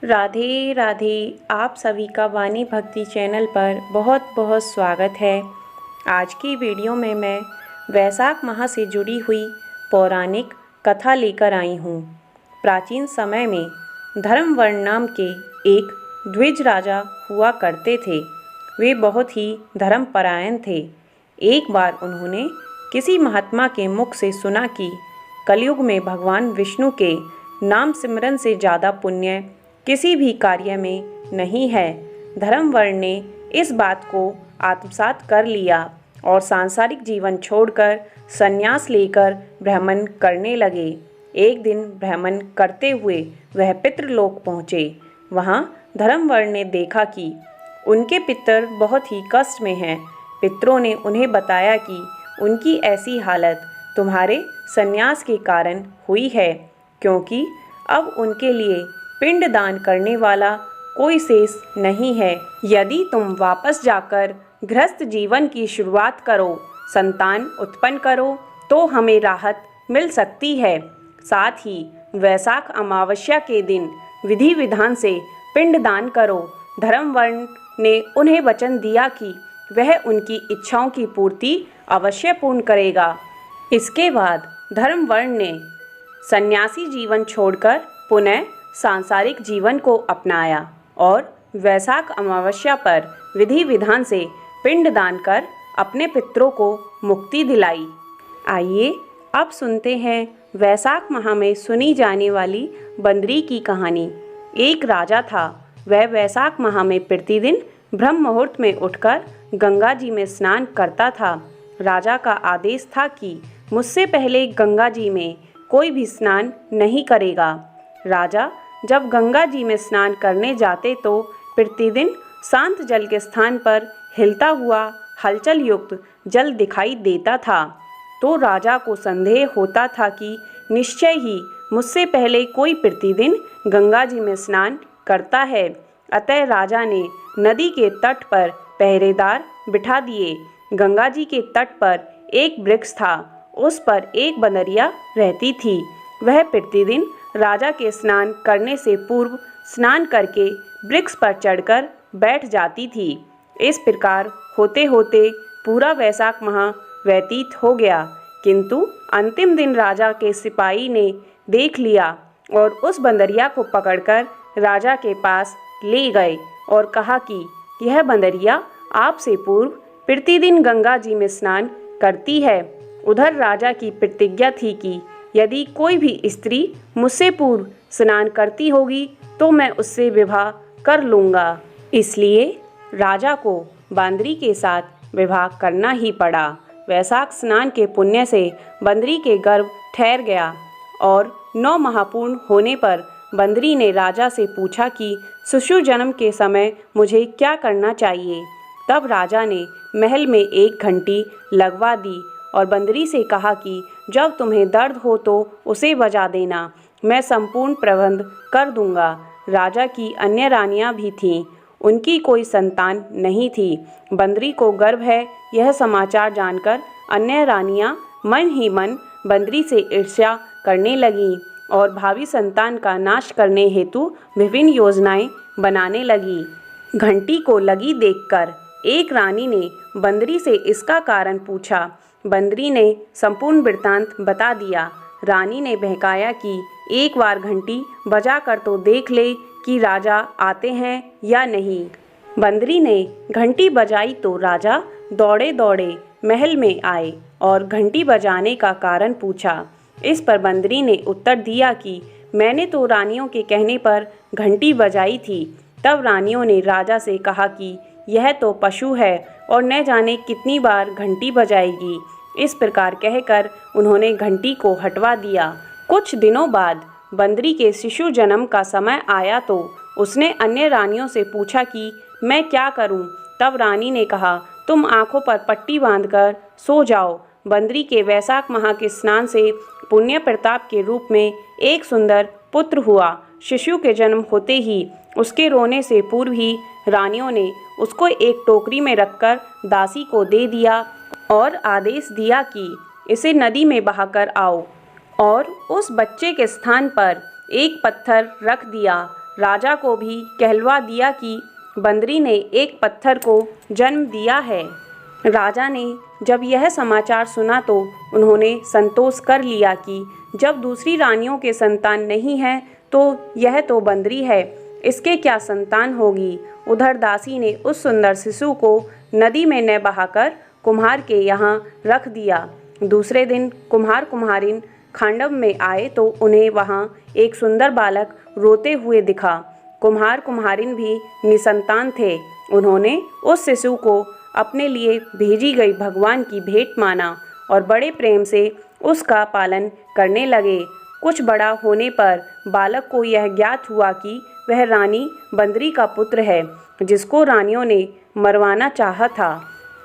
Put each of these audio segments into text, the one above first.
राधे राधे। आप सभी का वाणी भक्ति चैनल पर बहुत बहुत स्वागत है। आज की वीडियो में मैं वैशाख माह से जुड़ी हुई पौराणिक कथा लेकर आई हूँ। प्राचीन समय में धर्मवर्ण नाम के एक द्विज राजा हुआ करते थे। वे बहुत ही धर्मपरायण थे। एक बार उन्होंने किसी महात्मा के मुख से सुना कि कलयुग में भगवान विष्णु के नाम सिमरन से ज़्यादा पुण्य किसी भी कार्य में नहीं है। धर्मवर्ण ने इस बात को आत्मसात कर लिया और सांसारिक जीवन छोड़कर संन्यास लेकर भ्रमण करने लगे। एक दिन भ्रमण करते हुए वह पितृलोक पहुँचे। वहाँ धर्मवर्ण ने देखा कि उनके पितर बहुत ही कष्ट में हैं। पितरों ने उन्हें बताया कि उनकी ऐसी हालत तुम्हारे संन्यास के कारण हुई है, क्योंकि अब उनके लिए पिंड दान करने वाला कोई शेष नहीं है। यदि तुम वापस जाकर गृहस्थ जीवन की शुरुआत करो, संतान उत्पन्न करो, तो हमें राहत मिल सकती है। साथ ही वैशाख अमावस्या के दिन विधि विधान से पिंड दान करो। धर्मवर्ण ने उन्हें वचन दिया कि वह उनकी इच्छाओं की पूर्ति अवश्य पूर्ण करेगा। इसके बाद धर्मवर्ण ने सन्यासी जीवन छोड़कर पुनः सांसारिक जीवन को अपनाया और वैशाख अमावस्या पर विधि विधान से पिंड दान कर अपने पितरों को मुक्ति दिलाई। आइए अब सुनते हैं वैशाख माह में सुनी जाने वाली बंदरी की कहानी। एक राजा था। वह वैशाख माह में प्रतिदिन ब्रह्म मुहूर्त में उठकर गंगा जी में स्नान करता था। राजा का आदेश था कि मुझसे पहले गंगा जी में कोई भी स्नान नहीं करेगा। राजा जब गंगा जी में स्नान करने जाते तो प्रतिदिन शांत जल के स्थान पर हिलता हुआ हलचल युक्त जल दिखाई देता था। तो राजा को संदेह होता था कि निश्चय ही मुझसे पहले कोई प्रतिदिन गंगा जी में स्नान करता है। अतः राजा ने नदी के तट पर पहरेदार बिठा दिए। गंगा जी के तट पर एक वृक्ष था। उस पर एक बंदरिया रहती थी। वह प्रतिदिन राजा के स्नान करने से पूर्व स्नान करके वृक्ष पर चढ़कर बैठ जाती थी। इस प्रकार होते होते पूरा वैशाख माह व्यतीत हो गया, किंतु अंतिम दिन राजा के सिपाही ने देख लिया और उस बंदरिया को पकड़कर राजा के पास ले गए और कहा कि यह बंदरिया आपसे पूर्व प्रतिदिन गंगा जी में स्नान करती है। उधर राजा की प्रतिज्ञा थी कि यदि कोई भी स्त्री मुझसे पूर्व स्नान करती होगी तो मैं उससे विवाह कर लूँगा। इसलिए राजा को बंदरी के साथ विवाह करना ही पड़ा। वैशाख स्नान के पुण्य से बंदरी के गर्भ ठहर गया और 9 माह पूर्ण होने पर बंदरी ने राजा से पूछा कि शिशु जन्म के समय मुझे क्या करना चाहिए। तब राजा ने महल में एक घंटी लगवा दी और बंदरी से कहा कि जब तुम्हें दर्द हो तो उसे बजा देना, मैं संपूर्ण प्रबंध कर दूंगा। राजा की अन्य रानियां भी थीं। उनकी कोई संतान नहीं थी। बंदरी को गर्भ है यह समाचार जानकर अन्य रानियां मन ही मन बंदरी से ईर्ष्या करने लगीं और भावी संतान का नाश करने हेतु विभिन्न योजनाएं बनाने लगी। घंटी को लगी देखकर एक रानी ने बंदरी से इसका कारण पूछा। बंदरी ने संपूर्ण वृत्तांत बता दिया। रानी ने बहकाया कि एक बार घंटी बजा कर तो देख ले कि राजा आते हैं या नहीं। बंदरी ने घंटी बजाई तो राजा दौड़े दौड़े महल में आए और घंटी बजाने का कारण पूछा। इस पर बंदरी ने उत्तर दिया कि मैंने तो रानियों के कहने पर घंटी बजाई थी। तब रानियों ने राजा से कहा कि यह तो पशु है और न जाने कितनी बार घंटी बजाएगी। इस प्रकार कहकर उन्होंने घंटी को हटवा दिया। कुछ दिनों बाद बंदरी के शिशु जन्म का समय आया तो उसने अन्य रानियों से पूछा कि मैं क्या करूं। तब रानी ने कहा, तुम आंखों पर पट्टी बांधकर सो जाओ। बंदरी के वैशाख माह के स्नान से पुण्य प्रताप के रूप में एक सुंदर पुत्र हुआ। शिशु के जन्म होते ही उसके रोने से पूर्व ही रानियों ने उसको एक टोकरी में रखकर दासी को दे दिया और आदेश दिया कि इसे नदी में बहाकर आओ और उस बच्चे के स्थान पर एक पत्थर रख दिया। राजा को भी कहलवा दिया कि बंदरी ने एक पत्थर को जन्म दिया है। राजा ने जब यह समाचार सुना तो उन्होंने संतोष कर लिया कि जब दूसरी रानियों के संतान नहीं है तो यह तो बंदरी है, इसके क्या संतान होगी। उधर दासी ने उस सुंदर शिशु को नदी में न बहाकर कुम्हार के यहाँ रख दिया। दूसरे दिन कुम्हार कुम्हारिन खांडव में आए तो उन्हें वहाँ एक सुंदर बालक रोते हुए दिखा। कुम्हार कुम्हारिन भी निसंतान थे। उन्होंने उस शिशु को अपने लिए भेजी गई भगवान की भेंट माना और बड़े प्रेम से उसका पालन करने लगे। कुछ बड़ा होने पर बालक को यह ज्ञात हुआ कि वह रानी बंदरी का पुत्र है, जिसको रानियों ने मरवाना चाहा था।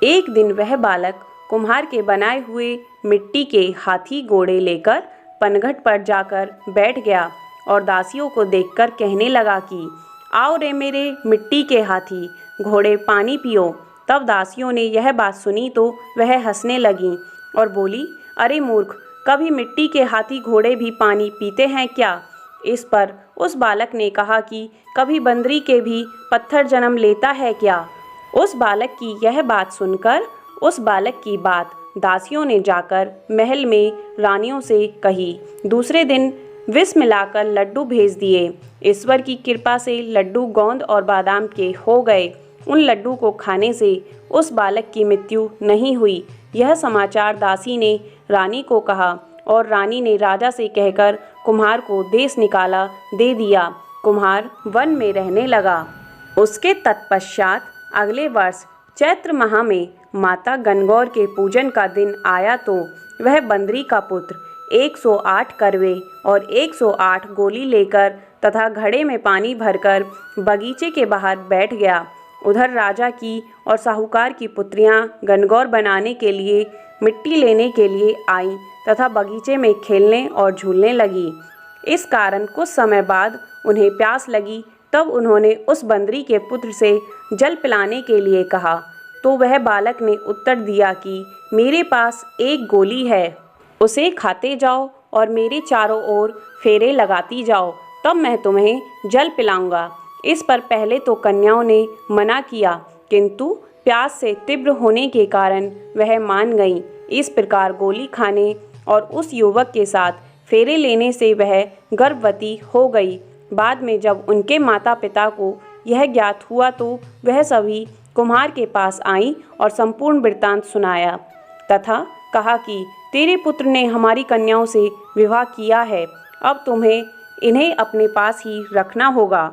एक दिन वह बालक कुम्हार के बनाए हुए मिट्टी के हाथी घोड़े लेकर पनघट पर जाकर बैठ गया और दासियों को देखकर कहने लगा कि आओ रे मेरे मिट्टी के हाथी घोड़े, पानी पियो। तब दासियों ने यह बात सुनी तो वह हंसने लगीं और बोली, अरे मूर्ख, कभी मिट्टी के हाथी घोड़े भी पानी पीते हैं क्या। इस पर उस बालक ने कहा कि कभी बंदरी के भी पत्थर जन्म लेता है क्या। उस बालक की यह बात सुनकर उस बालक की बात दासियों ने जाकर महल में रानियों से कही। दूसरे दिन विष मिलाकर लड्डू भेज दिए। ईश्वर की कृपा से लड्डू गोंद और बादाम के हो गए। उन लड्डू को खाने से उस बालक की मृत्यु नहीं हुई। यह समाचार दासी ने रानी को कहा और रानी ने राजा से कहकर कुम्हार को देश निकाला दे दिया। कुम्हार वन में रहने लगा। उसके तत्पश्चात अगले वर्ष चैत्र माह में माता गणगौर के पूजन का दिन आया तो वह बंदरी का पुत्र 108 करवे और 108 गोली लेकर तथा घड़े में पानी भरकर बगीचे के बाहर बैठ गया। उधर राजा की और साहूकार की पुत्रियां गणगौर बनाने के लिए मिट्टी लेने के लिए आईं तथा बगीचे में खेलने और झूलने लगी। इस कारण कुछ समय बाद उन्हें प्यास लगी। तब उन्होंने उस बंदरी के पुत्र से जल पिलाने के लिए कहा तो वह बालक ने उत्तर दिया कि मेरे पास एक गोली है, उसे खाते जाओ और मेरे चारों ओर फेरे लगाती जाओ, तब मैं तुम्हें जल पिलाऊंगा। इस पर पहले तो कन्याओं ने मना किया, किंतु प्यास से तीव्र होने के कारण वह मान गईं। इस प्रकार गोली खाने और उस युवक के साथ फेरे लेने से वह गर्भवती हो गई। बाद में जब उनके माता पिता को यह ज्ञात हुआ तो वह सभी कुम्हार के पास आईं और संपूर्ण वृत्तांत सुनाया तथा कहा कि तेरे पुत्र ने हमारी कन्याओं से विवाह किया है, अब तुम्हें इन्हें अपने पास ही रखना होगा।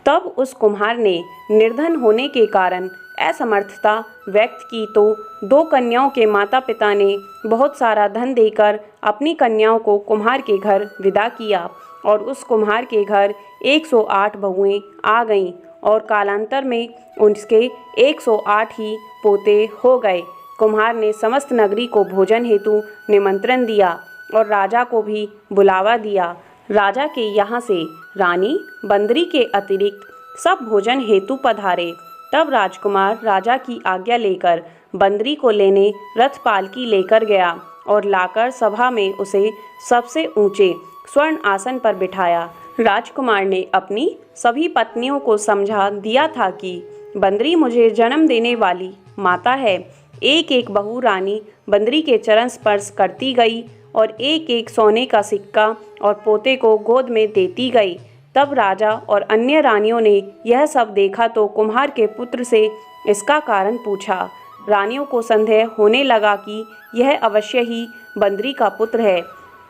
तब उस कुम्हार ने निर्धन होने के कारण असमर्थता व्यक्त की तो दो कन्याओं के माता पिता ने बहुत सारा धन देकर अपनी कन्याओं को कुम्हार के घर विदा किया और उस कुम्हार के घर 108 बहुएं आ गईं और कालांतर में उसके 108 ही पोते हो गए। कुम्हार ने समस्त नगरी को भोजन हेतु निमंत्रण दिया और राजा को भी बुलावा दिया। राजा के यहाँ से रानी बंदरी के अतिरिक्त सब भोजन हेतु पधारे। तब राजकुमार राजा की आज्ञा लेकर बंदरी को लेने रथ पालकी लेकर गया और लाकर सभा में उसे सबसे ऊंचे स्वर्ण आसन पर बिठाया। राजकुमार ने अपनी सभी पत्नियों को समझा दिया था कि बंदरी मुझे जन्म देने वाली माता है। एक एक बहू रानी बंदरी के चरण स्पर्श करती गई और एक एक सोने का सिक्का और पोते को गोद में देती गई। तब राजा और अन्य रानियों ने यह सब देखा तो कुम्हार के पुत्र से इसका कारण पूछा। रानियों को संदेह होने लगा कि यह अवश्य ही बंदरी का पुत्र है।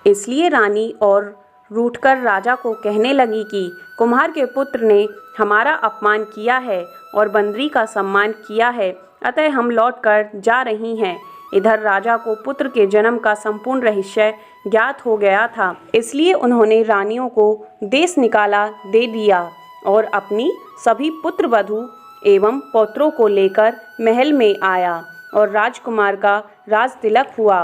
इसलिए रानी और रूठकर राजा को कहने लगी कि कुम्हार के पुत्र ने हमारा अपमान किया है और बंदरी का सम्मान किया है, अतः हम लौट कर जा रही हैं। इधर राजा को पुत्र के जन्म का संपूर्ण रहस्य ज्ञात हो गया था, इसलिए उन्होंने रानियों को देश निकाला दे दिया और अपनी सभी पुत्र वधू एवं पौत्रों को लेकर महल में आया और राजकुमार का राज तिलक हुआ।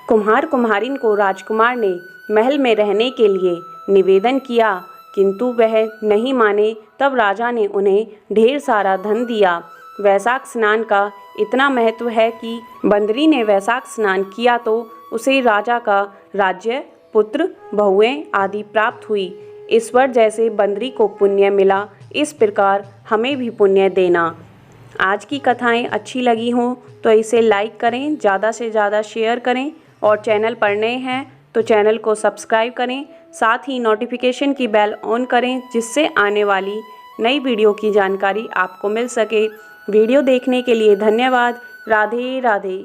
कुम्हार कुम्हारिन को राजकुमार ने महल में रहने के लिए निवेदन किया, किंतु वह नहीं माने। तब राजा ने उन्हें ढेर सारा धन दिया। वैशाख स्नान का इतना महत्व है कि बंदरी ने वैशाख स्नान किया तो उसे राजा का राज्य, पुत्र, बहुएं आदि प्राप्त हुई। ईश्वर जैसे बंदरी को पुण्य मिला, इस प्रकार हमें भी पुण्य देना। आज की कथाएं अच्छी लगी हों तो इसे लाइक करें, ज़्यादा से ज़्यादा शेयर करें और चैनल पर नए हैं तो चैनल को सब्सक्राइब करें। साथ ही नोटिफिकेशन की बेल ऑन करें जिससे आने वाली नई वीडियो की जानकारी आपको मिल सके। वीडियो देखने के लिए धन्यवाद। राधे राधे।